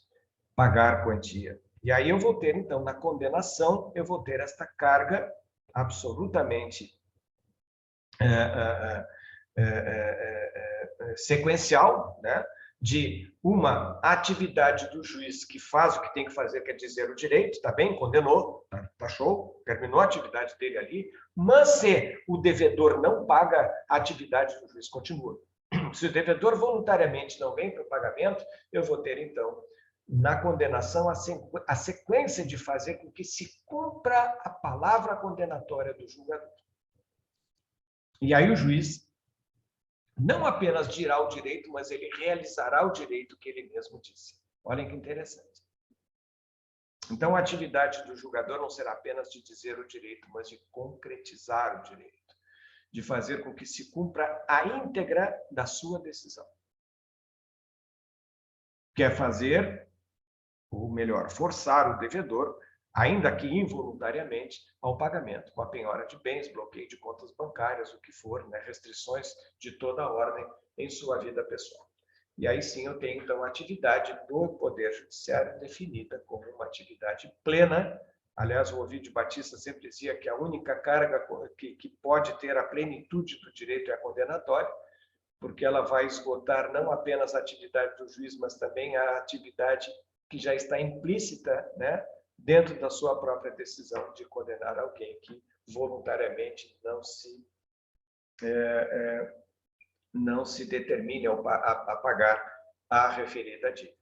pagar quantia. E aí eu vou ter, então, na condenação, eu vou ter esta carga absolutamente sequencial, né? De uma atividade do juiz que faz o que tem que fazer, quer dizer, o direito, está bem, condenou, tá show, terminou a atividade dele ali, mas se o devedor não paga, a atividade do juiz continua. Se o devedor voluntariamente não vem para o pagamento, eu vou ter, então, na condenação, a sequência de fazer com que se cumpra a palavra condenatória do julgador. E aí o juiz não apenas dirá o direito, mas ele realizará o direito que ele mesmo disse. Olhem que interessante. Então, a atividade do julgador não será apenas de dizer o direito, mas de concretizar o direito, de fazer com que se cumpra a íntegra da sua decisão. Quer fazer, ou melhor, forçar o devedor, ainda que involuntariamente, ao pagamento, com a penhora de bens, bloqueio de contas bancárias, o que for, né, restrições de toda a ordem em sua vida pessoal. E aí sim eu tenho, então, a atividade do Poder Judiciário definida como uma atividade plena. Aliás, o Ovídio Batista sempre dizia que a única carga que pode ter a plenitude do direito é a condenatória, porque ela vai esgotar não apenas a atividade do juiz, mas também a atividade que já está implícita, né, dentro da sua própria decisão de condenar alguém que voluntariamente não se determine a pagar a referida dívida.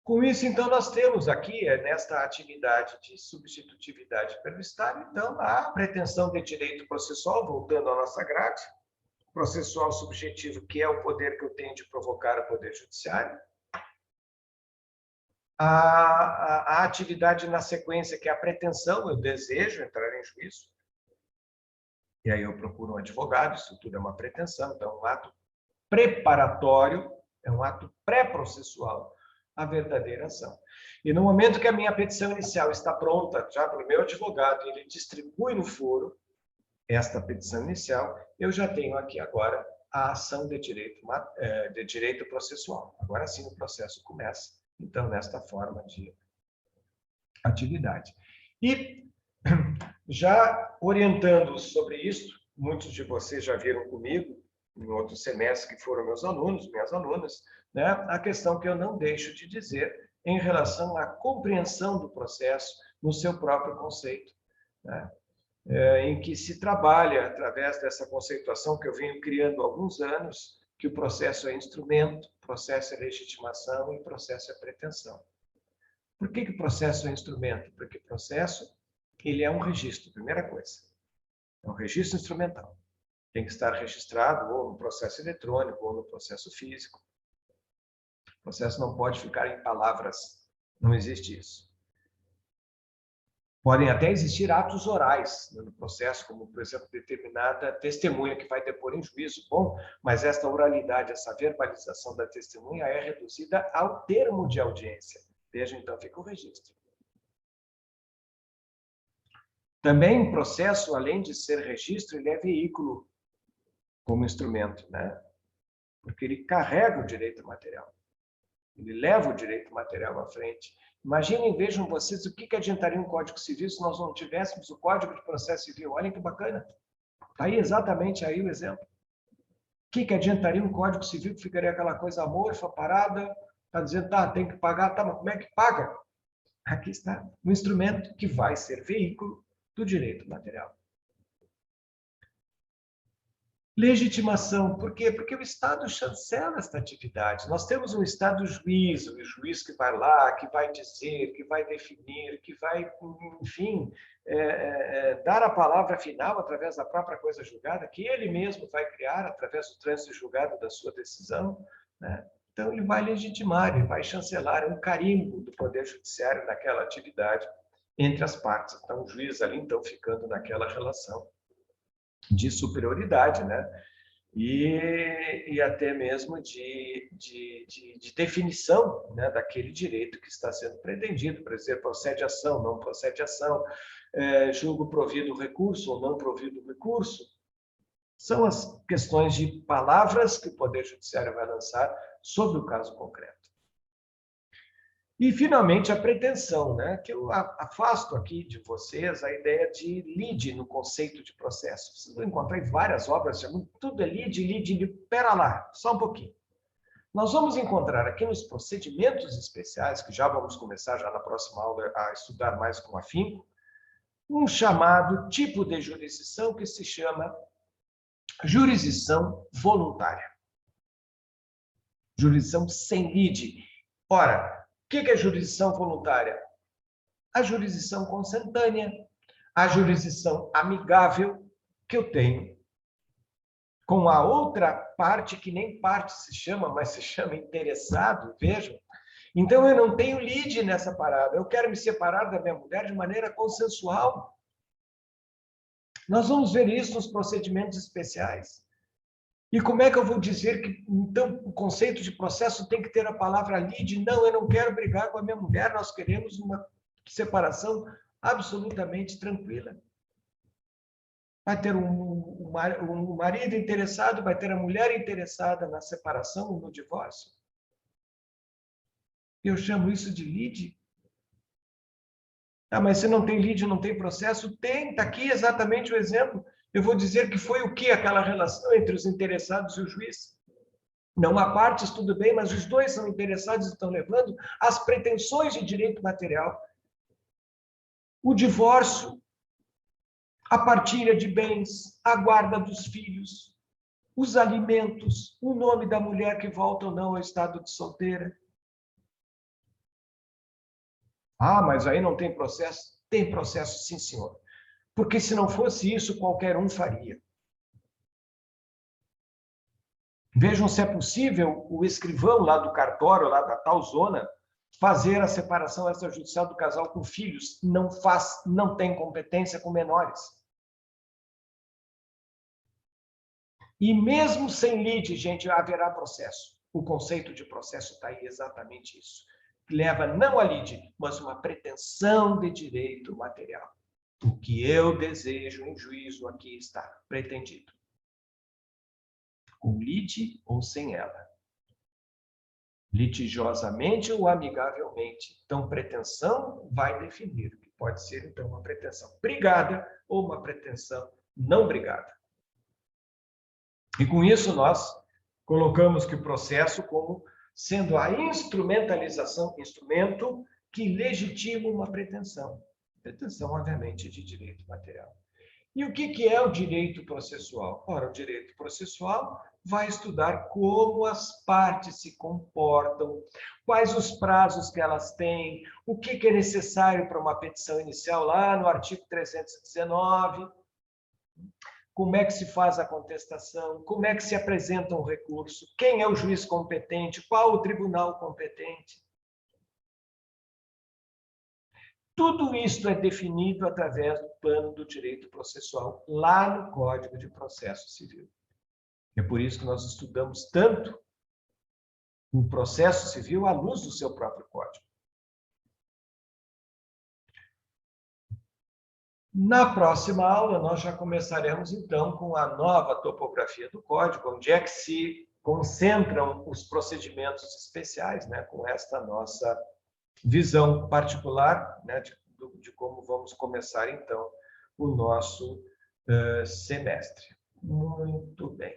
Com isso, então, nós temos aqui, nesta atividade de substitutividade pelo Estado, então, a pretensão de direito processual, voltando à nossa grade, processual subjetivo, que é o poder que eu tenho de provocar o Poder Judiciário, a atividade na sequência, que é a pretensão, eu desejo entrar em juízo, e aí eu procuro um advogado, isso tudo é uma pretensão, então é um ato preparatório, é um ato pré-processual, a verdadeira ação. E no momento que a minha petição inicial está pronta, já pelo meu advogado, e ele distribui no foro esta petição inicial, eu já tenho aqui agora a ação de direito processual. Agora sim o processo começa, então, nesta forma de atividade. E já orientando sobre isso, muitos de vocês já viram comigo, em outros semestres que foram meus alunos, minhas alunas, né, a questão que eu não deixo de dizer em relação à compreensão do processo no seu próprio conceito, né, em que se trabalha, através dessa conceituação que eu venho criando há alguns anos, que o processo é instrumento, processo é legitimação e processo é pretensão. Por que o processo é instrumento? Porque o processo ele é um registro, primeira coisa. É um registro instrumental. Tem que estar registrado ou no processo eletrônico ou no processo físico. O processo não pode ficar em palavras, não existe isso. Podem até existir atos orais no processo, como, por exemplo, determinada testemunha que vai depor em juízo. Bom, mas esta oralidade, essa verbalização da testemunha é reduzida ao termo de audiência. Veja, então, fica o registro. Também o processo, além de ser registro, ele é veículo como instrumento, né? Porque ele carrega o direito material. Ele leva o direito material à frente. Imaginem, vejam vocês, o que adiantaria um Código Civil se nós não tivéssemos o Código de Processo Civil? Olhem que bacana. Aí, exatamente aí o exemplo. O que adiantaria um Código Civil que ficaria aquela coisa amorfa, parada, está dizendo, tá, tem que pagar, tá, mas como é que paga? Aqui está um instrumento que vai ser veículo do direito material. Legitimação, por quê? Porque o Estado chancela esta atividade. Nós temos um Estado juiz, o juiz que vai lá, que vai dizer, que vai definir, que vai, enfim, dar a palavra final através da própria coisa julgada, que ele mesmo vai criar através do trânsito julgado da sua decisão, né? Então, ele vai legitimar, ele vai chancelar, um carimbo do Poder Judiciário naquela atividade entre as partes. Então, o juiz ali, então, ficando naquela relação de superioridade, né? E até mesmo de definição, né, daquele direito que está sendo pretendido, por exemplo, procede ação, não procede ação, julgo provido recurso ou não provido recurso. São as questões de palavras que o Poder Judiciário vai lançar sobre o caso concreto. E, finalmente, a pretensão, né? Que eu afasto aqui de vocês a ideia de lide no conceito de processo. Vocês vão encontrar em várias obras, tudo é lide, pera lá, só um pouquinho. Nós vamos encontrar aqui nos procedimentos especiais, que já vamos começar já na próxima aula a estudar mais com afinco, um chamado tipo de jurisdição que se chama jurisdição voluntária. Jurisdição sem lide. Ora, o que é jurisdição voluntária? A jurisdição consentânea, a jurisdição amigável que eu tenho com a outra parte, que nem parte se chama, mas se chama interessado, vejam, Então, eu não tenho lide nessa parada. Eu quero me separar da minha mulher de maneira consensual. Nós vamos ver isso nos procedimentos especiais. E como é que eu vou dizer que, então, o conceito de processo tem que ter a palavra lide? Não, eu não quero brigar com a minha mulher, nós queremos uma separação absolutamente tranquila. Vai ter um marido interessado, vai ter a mulher interessada na separação ou no divórcio. Eu chamo isso de lide. Ah, mas se não tem lide, não tem processo? Tem, está aqui exatamente o exemplo. Eu vou dizer que foi o que aquela relação entre os interessados e o juiz. Não há partes, tudo bem, mas os dois são interessados e estão levando as pretensões de direito material. O divórcio, a partilha de bens, a guarda dos filhos, os alimentos, o nome da mulher que volta ou não ao estado de solteira. Ah, mas aí não tem processo? Tem processo, sim, senhor. Porque se não fosse isso, qualquer um faria. Vejam se é possível o escrivão lá do cartório, lá da tal zona, fazer a separação extrajudicial do casal com filhos. Não faz, não tem competência com menores. E mesmo sem lide, gente, haverá processo. O conceito de processo está aí exatamente isso. Leva não a lide, mas uma pretensão de direito material. O que eu desejo em juízo aqui está pretendido. Com lide ou sem ela. Litigiosamente ou amigavelmente. Então, pretensão vai definir, que pode ser, então, uma pretensão brigada ou uma pretensão não brigada. E com isso nós colocamos que o processo como sendo a instrumentalização, instrumento que legitima uma pretensão. Pretensão, obviamente, de direito material. E o que é o direito processual? Ora, o direito processual vai estudar como as partes se comportam, quais os prazos que elas têm, o que é necessário para uma petição inicial lá no artigo 319, como é que se faz a contestação, como é que se apresenta um recurso, quem é o juiz competente, qual o tribunal competente. Tudo isso é definido através do plano do direito processual, lá no Código de Processo Civil. É por isso que nós estudamos tanto o processo civil à luz do seu próprio código. Na próxima aula, nós já começaremos, então, com a nova topografia do código, onde é que se concentram os procedimentos especiais, né, com esta nossa visão particular, né, de como vamos começar, então, o nosso semestre. Muito bem.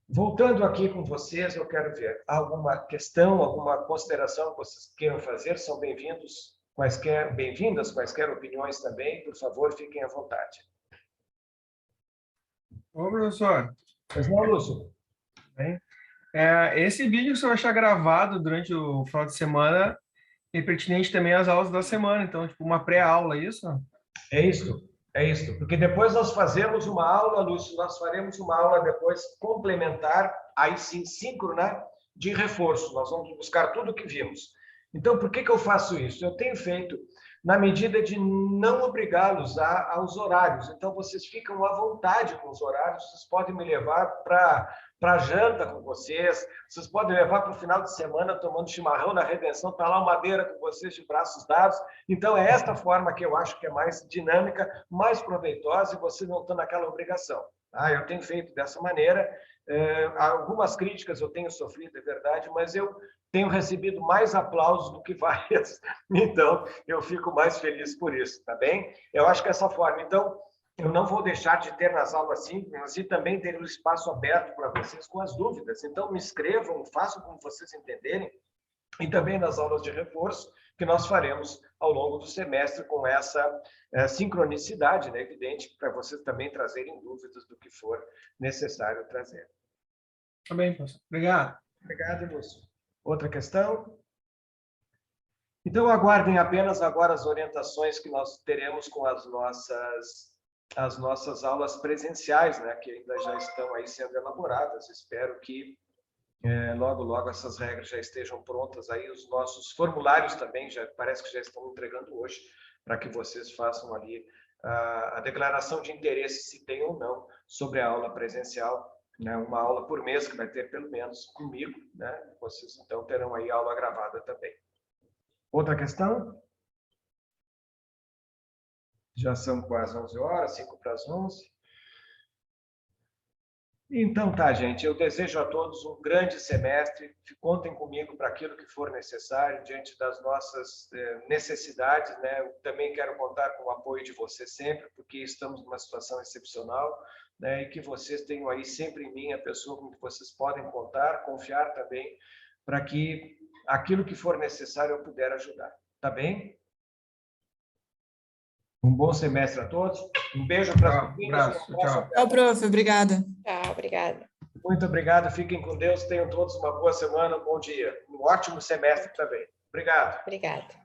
Voltando aqui com vocês, eu quero ver alguma questão, alguma consideração que vocês queiram fazer, são bem-vindos, bem-vindas, quaisquer opiniões também, por favor, fiquem à vontade. Ô, professor. Pois não, Lúcio? Bem, esse vídeo que você vai achar gravado durante o final de semana é pertinente também às aulas da semana, então, tipo, uma pré-aula, isso? É isso, porque depois nós fazemos uma aula, Lúcio, nós faremos uma aula depois complementar, aí sim, síncrona, de reforço. Nós vamos buscar tudo o que vimos. Então, por que eu faço isso? Eu tenho feito na medida de não obrigá-los aos horários. Então, vocês ficam à vontade com os horários, vocês podem me levar para janta com vocês podem levar para o final de semana tomando chimarrão na Redenção, está lá o Madeira com vocês de braços dados. Então, é esta forma que eu acho que é mais dinâmica, mais proveitosa, e vocês não estão naquela obrigação. Eu tenho feito dessa maneira. Algumas críticas eu tenho sofrido, é verdade, mas eu tenho recebido mais aplausos do que várias. Então, eu fico mais feliz por isso, tá bem? Eu acho que essa forma. Então, eu não vou deixar de ter nas aulas síncronas e também ter o espaço aberto para vocês com as dúvidas. Então, me escrevam, façam como vocês entenderem. E também nas aulas de reforço, que nós faremos ao longo do semestre com essa sincronicidade, né, evidente, para vocês também trazerem dúvidas do que for necessário trazer. Tá bem, professor. Obrigado. Obrigado, Lúcio. Outra questão? Então, aguardem apenas agora as orientações que nós teremos com as nossas aulas presenciais, né, que ainda já estão aí sendo elaboradas. Espero que logo, logo essas regras já estejam prontas aí, os nossos formulários também, já parece que já estão entregando hoje, para que vocês façam ali a declaração de interesse, se tem ou não, sobre a aula presencial, né? Uma aula por mês, que vai ter pelo menos comigo, né? Vocês então terão aí aula gravada também. Outra questão? Já são quase 11 horas, 5 para as 11. Então tá, gente, eu desejo a todos um grande semestre, contem comigo para aquilo que for necessário, diante das nossas necessidades, né? Eu também quero contar com o apoio de vocês sempre, porque estamos numa situação excepcional, né? E que vocês tenham aí sempre em mim a pessoa com que vocês podem contar, confiar também, para que aquilo que for necessário eu puder ajudar, tá bem? Um bom semestre a todos. Um beijo para as meninas. Um abraço. Tchau, prof. Obrigada. Tchau, obrigada. Muito obrigado. Fiquem com Deus. Tenham todos uma boa semana, um bom dia. Um ótimo semestre também. Obrigado. Obrigada.